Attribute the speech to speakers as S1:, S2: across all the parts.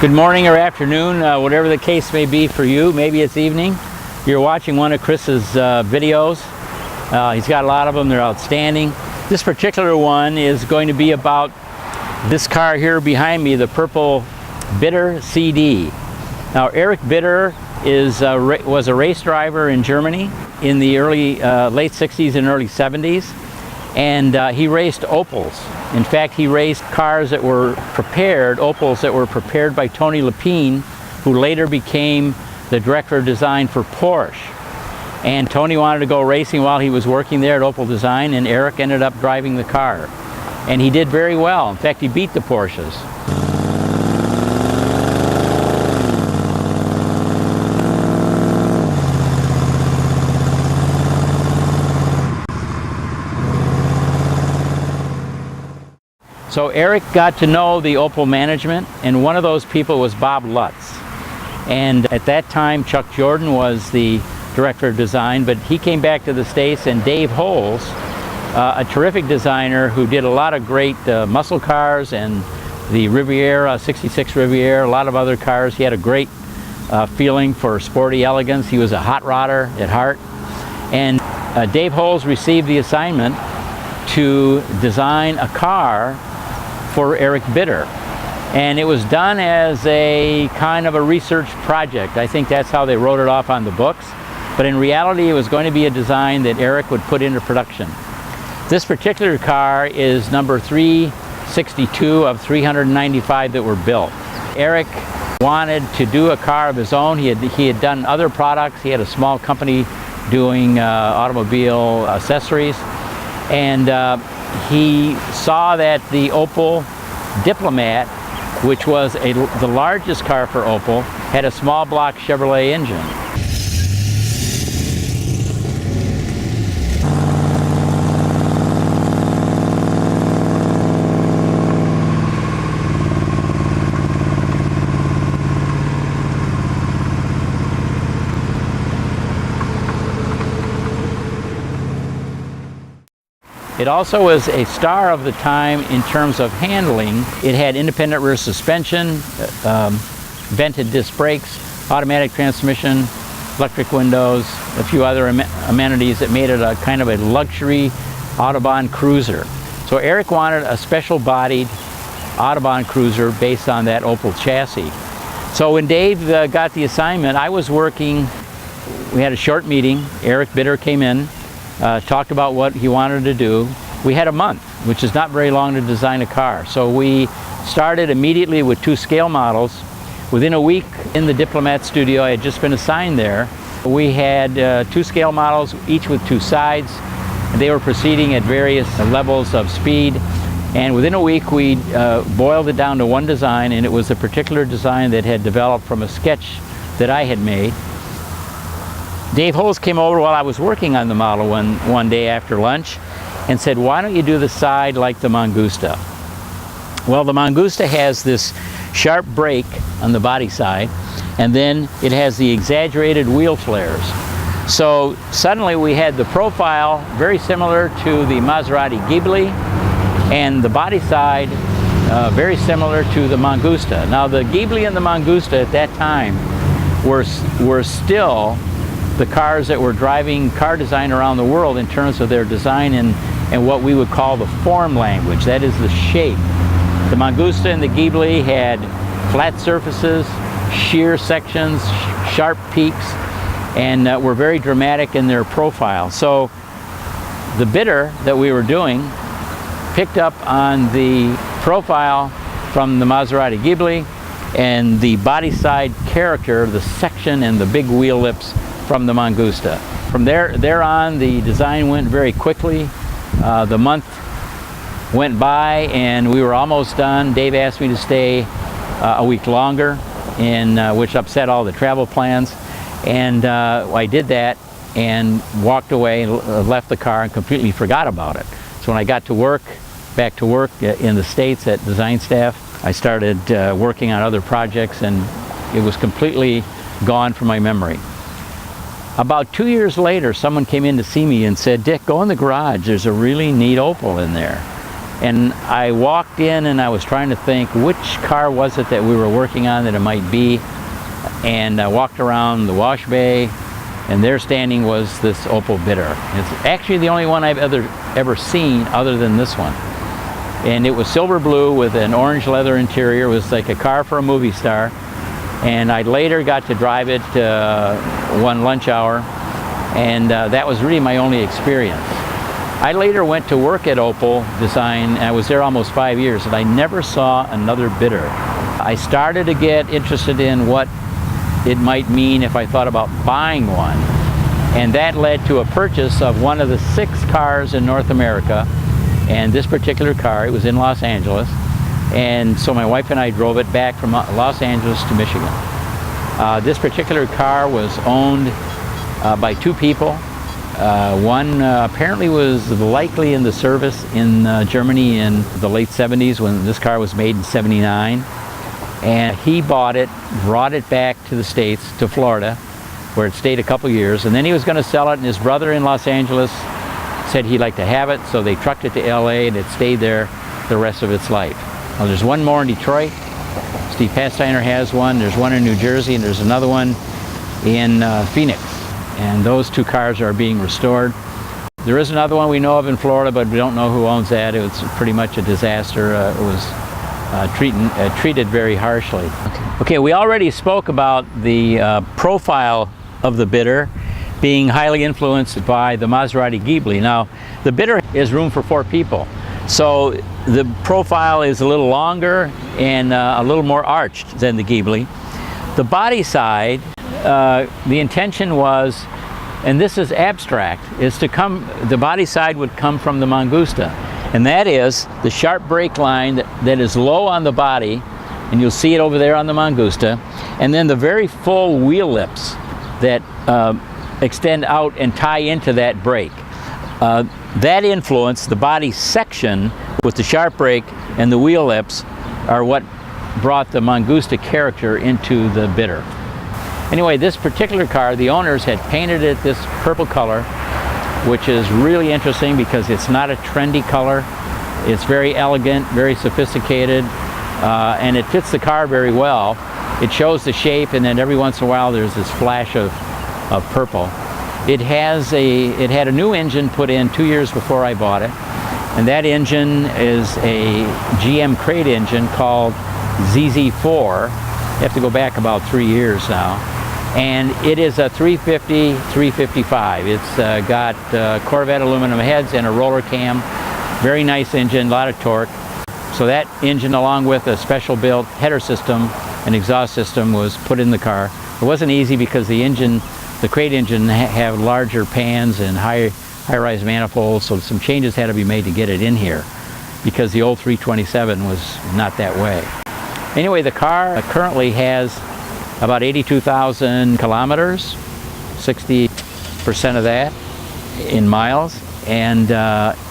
S1: Good morning or afternoon, whatever the case may be for you. Maybe it's evening. You're watching one of Chris's videos. He's got a lot of them. They're outstanding. This particular one is going to be about this car here behind me, the purple Bitter CD. Now, Eric Bitter was a race driver in Germany in the late 60s and early 70s. And he raced Opels. In fact, he raced cars that were prepared, Opels that were prepared by Tony Lapine, who later became the director of design for Porsche. And Tony wanted to go racing while he was working there at Opel Design, and Eric ended up driving the car. And he did very well. In fact, he beat the Porsches. So Eric got to know the Opel management, and one of those people was Bob Lutz. And at that time, Chuck Jordan was the director of design, but he came back to the States, and Dave Holes, a terrific designer who did a lot of great muscle cars and the Riviera, 66 Riviera, a lot of other cars. He had a great feeling for sporty elegance. He was a hot rodder at heart. And Dave Holes received the assignment to design a car for Eric Bitter. And it was done as a kind of a research project. I think that's how they wrote it off on the books. But in reality, it was going to be a design that Eric would put into production. This particular car is number 362 of 395 that were built. Eric wanted to do a car of his own. He had done other products. He had a small company doing automobile accessories. And he saw that the Opel Diplomat, which was the largest car for Opel, had a small block Chevrolet engine. It also was a star of the time in terms of handling. It had independent rear suspension, vented disc brakes, automatic transmission, electric windows, a few other amenities that made it a kind of a luxury Autobahn cruiser. So Eric wanted a special bodied Autobahn cruiser based on that Opel chassis. So when Dave got the assignment, I was working, we had a short meeting. Eric Bitter came in, talked about what he wanted to do. We had a month, which is not very long to design a car. So we started immediately with 2 scale models. Within a week in the Diplomat studio, I had just been assigned there. We had 2 scale models, each with 2 sides. They were proceeding at various levels of speed. And within a week, we boiled it down to one design, and it was a particular design that had developed from a sketch that I had made. Dave Holes came over while I was working on the model one day after lunch and said, "Why don't you do the side like the Mangusta?" Well, the Mangusta has this sharp break on the body side, and then it has the exaggerated wheel flares. So suddenly we had the profile very similar to the Maserati Ghibli, and the body side very similar to the Mangusta. Now, the Ghibli and the Mangusta at that time were still the cars that were driving car design around the world in terms of their design and what we would call the form language, that is the shape. The Mangusta and the Ghibli had flat surfaces, sheer sections, sharp peaks, and were very dramatic in their profile. So the Bitter that we were doing picked up on the profile from the Maserati Ghibli and the body side character, the section and the big wheel lips from the Mangusta. From there on, the design went very quickly. The month went by and we were almost done. Dave asked me to stay a week longer, which upset all the travel plans. And I did that and walked away and left the car and completely forgot about it. So when I got to work, back to work in the States at Design Staff, I started working on other projects, and it was completely gone from my memory. About 2 years later, someone came in to see me and said, "Dick, go in the garage. There's a really neat Opel in there." And I walked in and I was trying to think which car was it that we were working on that it might be. And I walked around the wash bay, and there standing was this Opel Bidder. It's actually the only one I've ever seen other than this one. And it was silver blue with an orange leather interior. It was like a car for a movie star. And I later got to drive it one lunch hour, and that was really my only experience. I later went to work at Opel Design. I was there almost 5 years, and I never saw another Bidder. I started to get interested in what it might mean if I thought about buying one. And that led to a purchase of one of the 6 cars in North America. And this particular car, it was in Los Angeles. And so my wife and I drove it back from Los Angeles to Michigan. This particular car was owned by 2 people. One apparently was likely in the service in Germany in the late 70s when this car was made in 79. And he bought it, brought it back to the States, to Florida, where it stayed a couple years, and then he was going to sell it, and his brother in Los Angeles said he'd like to have it, so they trucked it to LA, and it stayed there the rest of its life. Well, there's one more in Detroit. Steve Pasteiner has one. There's one in New Jersey, and there's another one in Phoenix. And those 2 cars are being restored. There is another one we know of in Florida, but we don't know who owns that. It was pretty much a disaster. It was treated very harshly. Okay, we already spoke about the profile of the Bidder being highly influenced by the Maserati Ghibli. Now, the Bidder is room for 4 people, so the profile is a little longer and a little more arched than the Ghibli. The body side, the intention was, and this is abstract, is to come, the body side would come from the Mangusta. And that is the sharp brake line that is low on the body, and you'll see it over there on the Mangusta, and then the very full wheel lips that extend out and tie into that brake. That influence, the body section with the sharp brake and the wheel lips, are what brought the Mangusta character into the Bidder. Anyway, this particular car, the owners had painted it this purple color, which is really interesting because it's not a trendy color. It's very elegant, very sophisticated, and it fits the car very well. It shows the shape, and then every once in a while there's this flash of purple. It had a new engine put in 2 years before I bought it, and that engine is a GM crate engine called ZZ4. You have to go back about 3 years now. And it is a 350, 355. It's got Corvette aluminum heads and a roller cam. Very nice engine, a lot of torque. So that engine, along with a special built header system and exhaust system, was put in the car. It wasn't easy because the engine, the crate engine, have larger pans and high-rise manifolds, so some changes had to be made to get it in here because the old 327 was not that way. Anyway, the car currently has about 82,000 kilometers, 60% of that in miles, and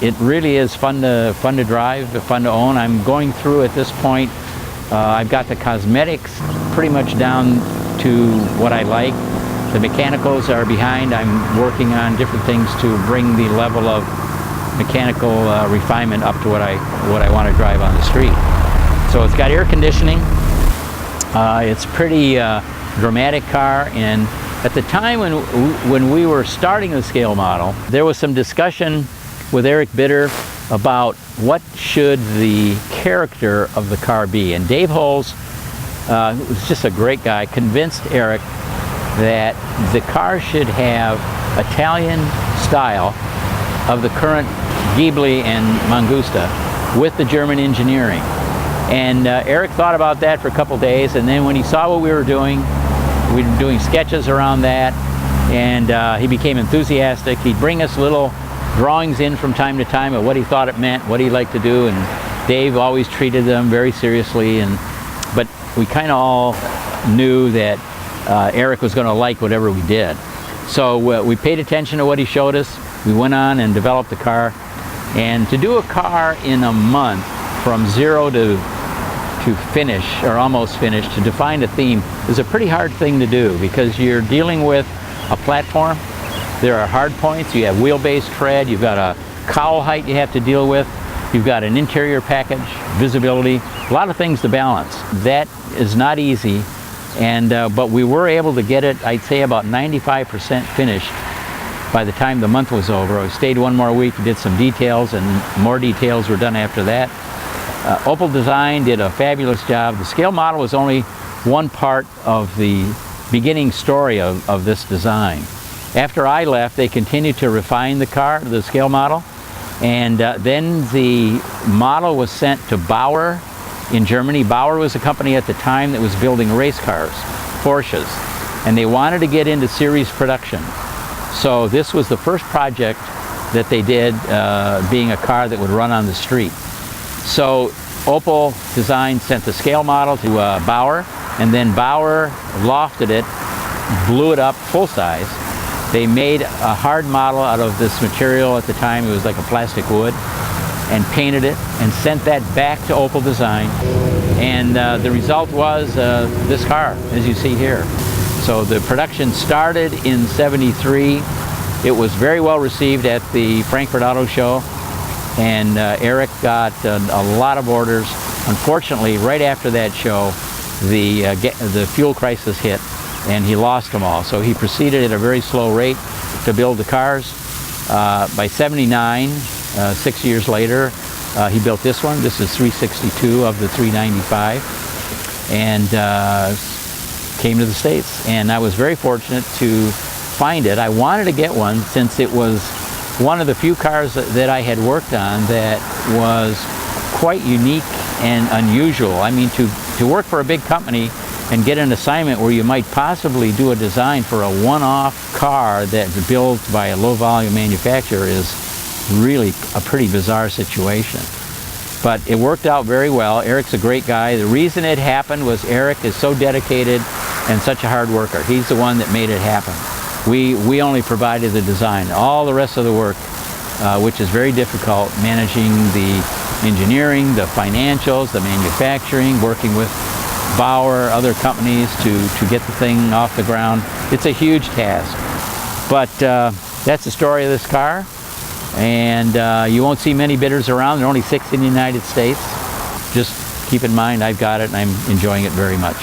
S1: it really is fun to drive, fun to own. I'm going through at this point. I've got the cosmetics pretty much down to what I like. The mechanicals are behind. I'm working on different things to bring the level of mechanical refinement up to what I want to drive on the street. So it's got air conditioning. It's pretty dramatic car, and at the time when we were starting the scale model, there was some discussion with Eric Bidder about what should the character of the car be. And Dave Holz, who was just a great guy, convinced Eric that the car should have Italian style of the current Ghibli and Mangusta with the German engineering. And Eric thought about that for a couple days, and then when he saw what we were doing sketches around that, and he became enthusiastic. He'd bring us little drawings in from time to time of what he thought it meant, what he'd like to do, and Dave always treated them very seriously. But we kind of all knew that Eric was going to like whatever we did. So we paid attention to what he showed us. We went on and developed the car. And to do a car in a month from zero to finish, or almost finished, to define a theme is a pretty hard thing to do because you're dealing with a platform. There are hard points. You have wheelbase tread. You've got a cowl height you have to deal with. You've got an interior package, visibility, a lot of things to balance. That is not easy, and but we were able to get it, I'd say, about 95% finished by the time the month was over. I stayed one more week, did some details, and more details were done after that. Opel Design did a fabulous job. The scale model was only one part of the beginning story of this design. After I left, they continued to refine the car, the scale model, and then the model was sent to Bauer in Germany. Bauer was a company at the time that was building race cars, Porsches, and they wanted to get into series production. So this was the first project that they did, being a car that would run on the street. So Opel Design sent the scale model to Bauer, and then Bauer lofted it, blew it up full size. They made a hard model out of this material. At the time it was like a plastic wood, and painted it and sent that back to Opel Design, and the result was this car, as you see here. So the production started in '73. It was very well received at the Frankfurt Auto Show, and Eric got a lot of orders. Unfortunately, right after that show, the fuel crisis hit, and he lost them all. So he proceeded at a very slow rate to build the cars. By '79, 6 years later, he built this one. This is 362 of the 395, and came to the States. And I was very fortunate to find it. I wanted to get one since it was one of the few cars that I had worked on that was quite unique and unusual. I mean, to work for a big company and get an assignment where you might possibly do a design for a one-off car that's built by a low-volume manufacturer is really a pretty bizarre situation. But it worked out very well. Eric's a great guy. The reason it happened was Eric is so dedicated and such a hard worker. He's the one that made it happen. We only provided the design. All the rest of the work, which is very difficult, managing the engineering, the financials, the manufacturing, working with Bauer, other companies to get the thing off the ground. It's a huge task. But that's the story of this car. And you won't see many bidders around. There are only 6 in the United States. Just keep in mind I've got it and I'm enjoying it very much.